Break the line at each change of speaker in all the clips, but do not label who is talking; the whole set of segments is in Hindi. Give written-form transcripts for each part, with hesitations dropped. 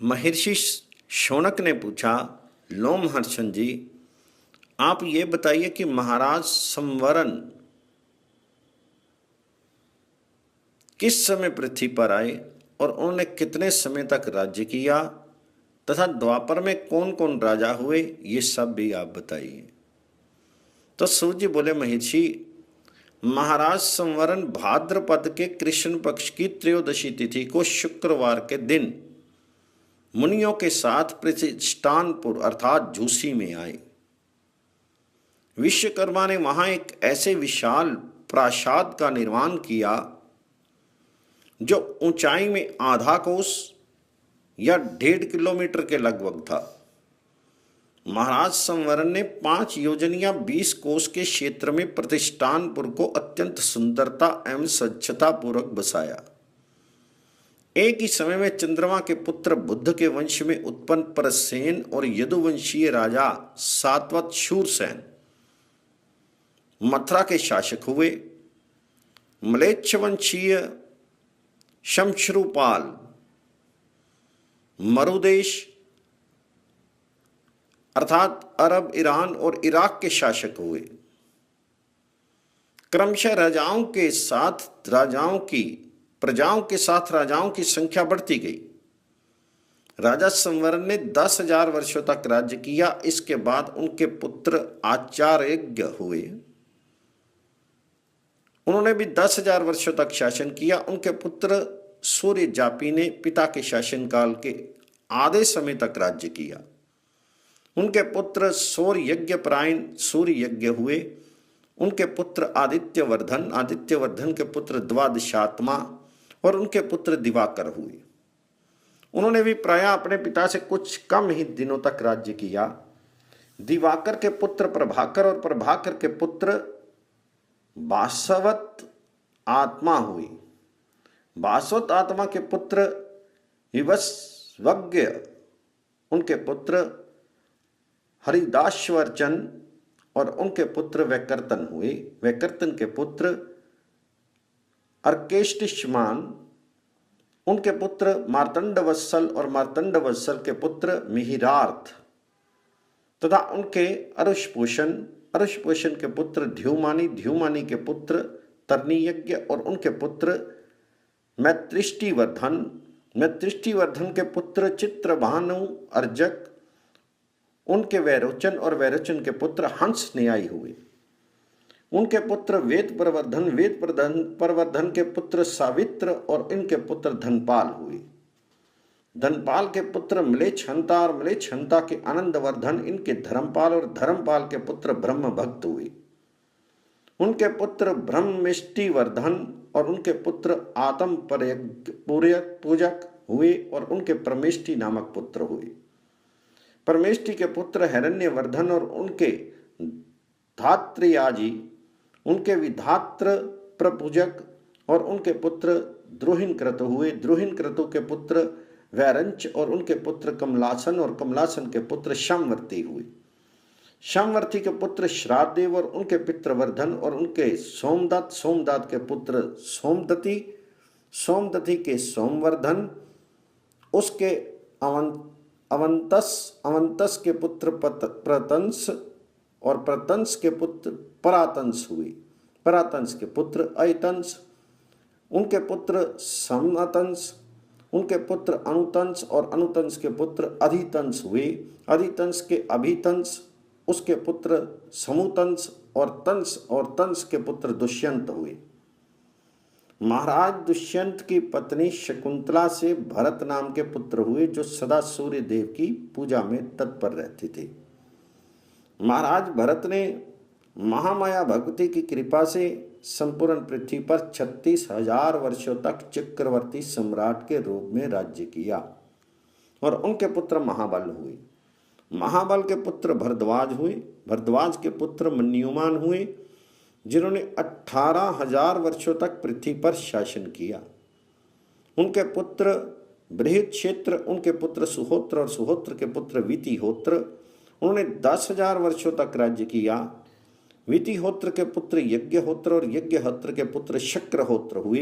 महर्षि शौनक ने पूछा, लोमहर्षण जी, आप ये बताइए कि महाराज संवरण किस समय पृथ्वी पर आए और उन्होंने कितने समय तक राज्य किया तथा द्वापर में कौन कौन राजा हुए, ये सब भी आप बताइए। तो सूर्य जी बोले, महर्षि, महाराज संवरण भाद्रपद के कृष्ण पक्ष की त्रयोदशी तिथि को शुक्रवार के दिन मुनियों के साथ प्रतिष्ठानपुर अर्थात झूसी में आए। विश्वकर्मा ने वहां एक ऐसे विशाल प्रासाद का निर्माण किया जो ऊंचाई में आधा कोस या 1.5 किलोमीटर के लगभग था। महाराज संवरण ने 5 योजन या 20 कोस के क्षेत्र में प्रतिष्ठानपुर को अत्यंत सुंदरता एवं स्वच्छता पूर्वक बसाया। एक ही समय में चंद्रमा के पुत्र बुद्ध के वंश में उत्पन्न परसेन और यदुवंशीय राजा सातवत शूरसेन मथुरा के शासक हुए। म्लेच्छ वंशीय शमश्रुपाल मरुदेश अर्थात अरब, ईरान और इराक के शासक हुए। क्रमशः प्रजाओं के साथ राजाओं की संख्या बढ़ती गई। राजा संवरण ने 10,000 वर्षों तक राज्य किया। इसके बाद उनके पुत्र आचार्यज्ञ हुए। उन्होंने भी 10,000 वर्षों तक शासन किया। उनके पुत्र सूर्य जापी ने पिता के शासनकाल के आधे समय तक राज्य किया। उनके पुत्र सूर्य यज्ञ हुए। उनके पुत्र आदित्यवर्धन के पुत्र द्वादशात्मा और उनके पुत्र दिवाकर हुए। उन्होंने भी प्रायः अपने पिता से कुछ कम ही दिनों तक राज्य किया। दिवाकर के पुत्र प्रभाकर और प्रभाकर के पुत्र बासवत आत्मा हुए। बासवत आत्मा के पुत्र विवस्वज्ञ, उनके पुत्र हरिदाश्वर्चन और उनके पुत्र वैकर्तन हुए। वैकर्तन के पुत्र अर्केष्टिष्मान, उनके पुत्र मार्तंडवत्सल और मार्तंडवत्सल के पुत्र मिहिरार्थ तथा उनके अरुषपोषण के पुत्र ध्युमानी के पुत्र तरनीयज्ञ और उनके पुत्र मैत्रिष्टिवर्धन के पुत्र चित्रभानु अर्जक, उनके वैरोचन और वैरोचन के पुत्र हंस न्यायी हुए। उनके पुत्र वेद प्रवर्धन के पुत्र सावित्र और इनके पुत्र धनपाल हुए। धनपाल के पुत्र म्लेच्छहंता और म्लेच्छहंता के आनंदवर्धन, इनके धर्मपाल और धर्मपाल के पुत्र ब्रह्म भक्त हुए। उनके पुत्र ब्रह्मिष्टिवर्धन और उनके पुत्र आत्म पूजक हुए और उनके परमेष्टि नामक पुत्र हुए। परमेष्टि के पुत्र हिरण्यवर्धन और उनके धात्रियाजी, उनके विधात्र प्रपूजक और उनके पुत्र द्रोहिणक्रतु हुए। द्रोहिणक्रतु के पुत्र वैरंच और उनके पुत्र कमलासन और कमलासन के पुत्र शमवर्ती हुए। शमवर्ती के पुत्र श्राद्धदेव और उनके पितृवर्धन और उनके सोमदत्त के पुत्र सोमदत्ती के सोमवर्धन, उसके अवंतस के पुत्र प्रतंस और प्रतंस के पुत्र परातंस हुए। परातंस के पुत्र अयतंस, उनके पुत्र समतंस, उनके पुत्र अनुतंस और अनुतंस के पुत्र अधितंस हुए। अधितंस के अभितंस, उसके पुत्र समुतंस और तंस के पुत्र दुष्यंत हुए। महाराज दुष्यंत की पत्नी शकुंतला से भरत नाम के पुत्र हुए, जो सदा सूर्य देव की पूजा में तत्पर रहते थे। महाराज भरत ने महामाया भगवती की कृपा से संपूर्ण पृथ्वी पर 36,000 वर्षों तक चक्रवर्ती सम्राट के रूप में राज्य किया और उनके पुत्र महाबल हुए। महाबल के पुत्र भरद्वाज हुए। भरद्वाज के पुत्र मन्युमान हुए, जिन्होंने 18,000 वर्षों तक पृथ्वी पर शासन किया। उनके पुत्र बृहत्क्षेत्र, उनके पुत्र सुहोत्र और सुहोत्र के पुत्र वितिहोत्र, उन्होंने 10,000 वर्षों तक राज्य किया। वितिहोत्र के पुत्र यज्ञहोत्र और यज्ञहोत्र के पुत्र शक्रहोत्र हुए।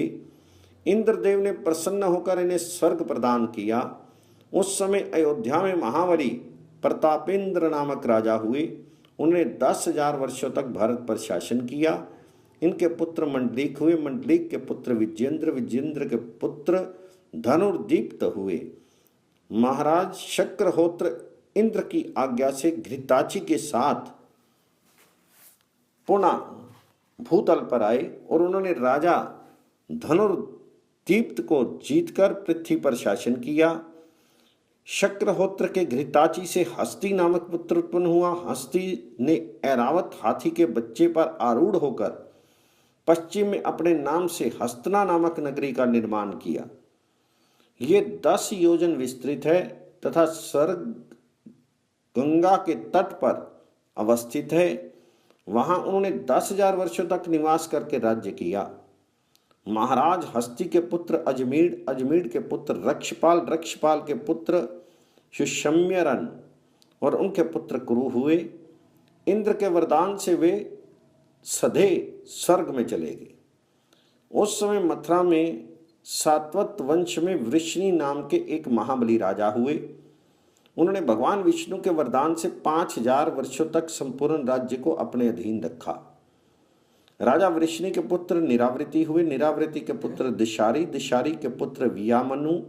इंद्रदेव ने प्रसन्न होकर इन्हें स्वर्ग प्रदान किया उस समय अयोध्या में महाबली प्रतापेंद्र नामक राजा हुए। उन्होंने 10,000 वर्षों तक भारत पर शासन किया। इनके पुत्र मंडलिक हुए। मंडलिक के पुत्र विजेंद्र, विजेंद्र के पुत्र धनुर्दीप्त हुए। महाराज शक्रहोत्र इंद्र की आज्ञा से घृताची के साथ पुनः भूतल पर आए और उन्होंने राजा धनुर्दीप्त को जीतकर पृथ्वी पर शासन किया। शक्रहोत्र के घृताची से हस्ती नामक पुत्र उत्पन्न हुआ। हस्ती ने ऐरावत हाथी के बच्चे पर आरूढ़ होकर पश्चिम में अपने नाम से हस्तना नामक नगरी का निर्माण किया। ये 10 योजन विस्तृत है तथा सर्ग गंगा के तट पर अवस्थित है। वहां उन्होंने 10,000 वर्षों तक निवास करके राज्य किया। महाराज हस्ती के पुत्र अजमीर, अजमीर के पुत्र रक्षपाल, रक्षपाल के पुत्र सुषम्यरन और उनके पुत्र कुरु हुए। इंद्र के वरदान से वे सधे स्वर्ग में चले गए। उस समय मथुरा में सातवत वंश में वृष्णि नाम के एक महाबली राजा हुए। उन्होंने भगवान विष्णु के वरदान से 5,000 वर्षों तक संपूर्ण राज्य को अपने अधीन रखा। राजा वृष्णि के पुत्र निरावृति हुए। निरावृति के पुत्र दिशारी, दिशारी के पुत्र वियामनु,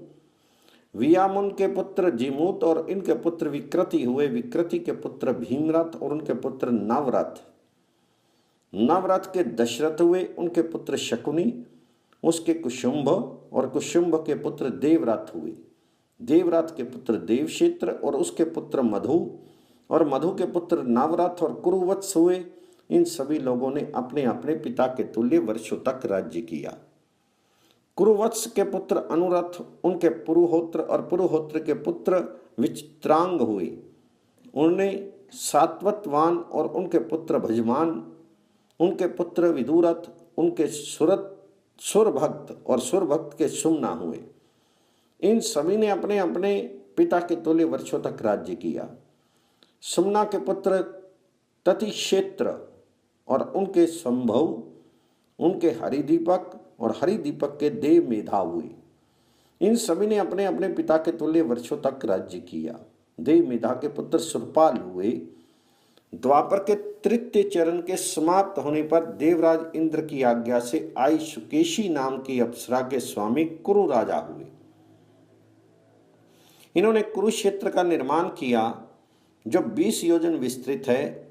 वियामुन के पुत्र जिमूत और इनके पुत्र विकृति हुए। विकृति के पुत्र भीमरथ और उनके पुत्र नवरथ। नवरथ के दशरथ हुए। उनके पुत्र शकुनी, उसके कुशुंभ और कुशुंभ के पुत्र देवरथ हुए। देवरथ के पुत्र देवक्षेत्र और उसके पुत्र मधु और मधु के पुत्र नवरथ और कुरुवत्स हुए। इन सभी लोगों ने अपने अपने पिता के तुल्य वर्षों तक राज्य किया। कुरुवत्स के पुत्र अनुरथ, उनके पुरुहोत्र और पुरुहोत्र के पुत्र विचित्रांग हुए। उन्होंने सात्वतवान और उनके पुत्र भजमान, उनके पुत्र विदुरथ, उनके सुरभक्त और सुरभक्त के सुमना हुए। इन सभी ने अपने अपने पिता के तुल्य वर्षों तक राज्य किया। सुमना के पुत्र ततिक्षेत्र और उनके संभव, उनके हरिदीपक और हरिदीपक के देव मेधा हुए। इन सभी ने अपने अपने पिता के तुल्य वर्षों तक राज्य किया। देव मेधा के पुत्र सुरपाल हुए। द्वापर के तृतीय चरण के समाप्त होने पर देवराज इंद्र की आज्ञा से आई सुकेशी नाम की अप्सरा के स्वामी कुरु राजा हुए। इन्होंने कुरुक्षेत्र का निर्माण किया जो 20 योजन विस्तृत है।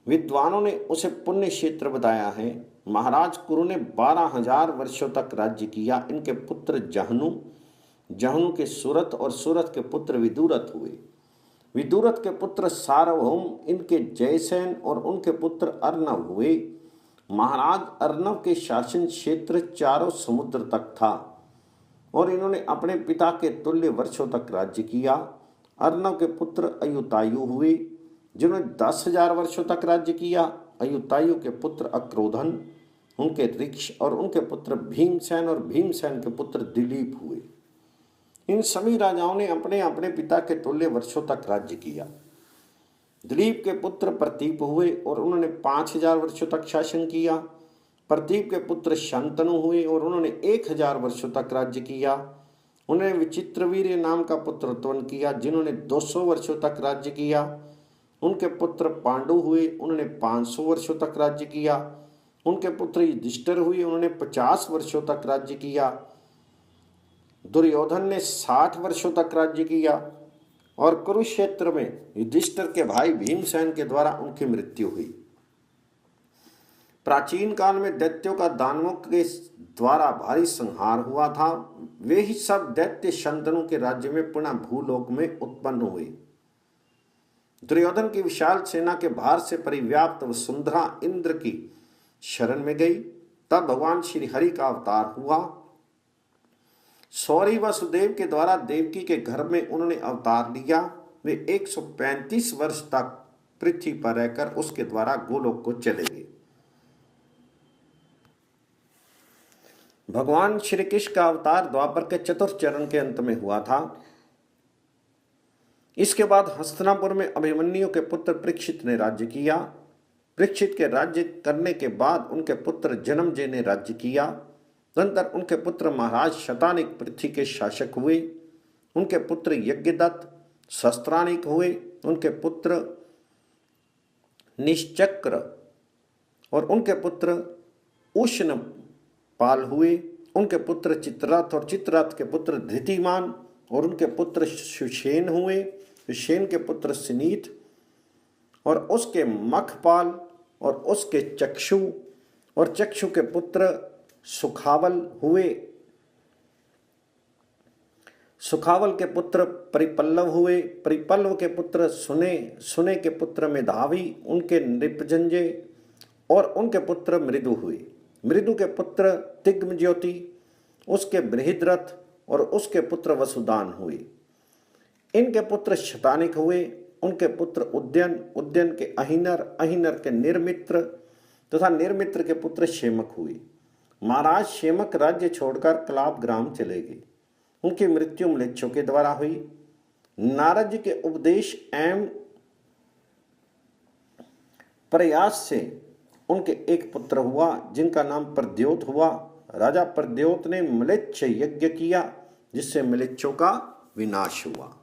विद्वानों ने उसे पुण्य क्षेत्र बताया है। महाराज कुरु ने 12,000 वर्षों तक राज्य किया। इनके पुत्र जहनु, जहनु के सुरथ और सुरथ के पुत्र विदुरथ हुए। विदुरथ के पुत्र सार्वभौम, इनके जयसेन और उनके पुत्र अर्णव हुए। महाराज अर्णव के शासन क्षेत्र चारों समुद्र तक था और इन्होंने अपने पिता के तुल्य वर्षों तक राज्य किया। अर्णव के पुत्र अयुतायु हुए जिन्होंने 10,000 वर्षों तक राज्य किया। अयुतायु के पुत्र अक्रोधन, उनके ऋक्ष और उनके पुत्र भीमसेन और भीमसेन के पुत्र दिलीप हुए। इन सभी राजाओं ने अपने अपने पिता के तुल्य वर्षों तक राज्य किया। दिलीप के पुत्र प्रतीप हुए और उन्होंने 5,000 वर्षों तक शासन किया। प्रतीप के पुत्र शंतनु हुए और उन्होंने 1,000 वर्षों तक राज्य किया। उन्होंने विचित्रवीर्य नाम का पुत्र उत्पन्न किया जिन्होंने 200 वर्षों तक राज्य किया। उनके पुत्र पांडु हुए, उन्होंने 500 वर्षों तक राज्य किया। उनके पुत्र युधिष्ठिर हुए, उन्होंने 50 वर्षों तक राज्य किया। दुर्योधन ने 60 वर्षों तक राज्य किया और कुरुक्षेत्र में युधिष्ठिर के भाई भीमसेन के द्वारा उनकी मृत्यु हुई। प्राचीन काल में दैत्यों का दानवों के द्वारा भारी संहार हुआ था। वे ही सब दैत्य शंतनु के राज्य में पुनः भूलोक में उत्पन्न हुए। दुर्योधन की विशाल सेना के भार से परिव्याप्त वसुंधरा इंद्र की शरण में गई। तब भगवान श्री हरि का अवतार हुआ। सौरी वसुदेव के द्वारा देवकी के घर में उन्होंने अवतार लिया। वे 135 वर्ष तक पृथ्वी पर रहकर उसके द्वारा गोलोक को चले गए। भगवान श्री कृष्ण का अवतार द्वापर के चतुर्थ चरण के अंत में हुआ था। इसके बाद हस्तिनापुर में अभिमन्यु के पुत्र परीक्षित ने राज्य किया। परीक्षित के राज्य करने के बाद उनके पुत्र जन्मजय ने राज्य किया। तदनंतर उनके पुत्र महाराज शतानिक पृथ्वी के शासक हुए। उनके पुत्र यज्ञदत्त शस्त्राणिक हुए, उनके पुत्र निश्चक्र और उनके पुत्र उष्णपाल हुए, उनके पुत्र चित्ररथ और चित्ररथ के पुत्र धृतिमान और उनके पुत्र सुषेण हुए, सुषेण के पुत्र सिनीत और उसके मखपाल और उसके चक्षु और चक्षु के पुत्र सुखावल हुए, सुखावल के पुत्र परिपल्लव हुए, परिपल्लव के पुत्र सुने, सुने के पुत्र मेधावी, उनके नृपजंजे और उनके पुत्र मृदु हुए, मृदु के पुत्र तिग्मज्योति, उसके बृहद्रथ और उसके पुत्र वसुदान हुए। इनके पुत्र शतानिक हुए, उनके पुत्र उद्यन, उद्यन के अहिनर, अहिनर के निर्मित्र तथा निर्मित्र के पुत्र शेमक हुए। महाराज शेमक राज्य छोड़कर कलाप ग्राम चले गए। उनकी मृत्यु म्लेच्छों के द्वारा हुई। नारद जी के उपदेश एवं प्रयास से उनके एक पुत्र हुआ जिनका नाम प्रद्योत हुआ। राजा प्रद्योत ने म्लेच्छ यज्ञ किया जिससे म्लेच्छों का विनाश हुआ।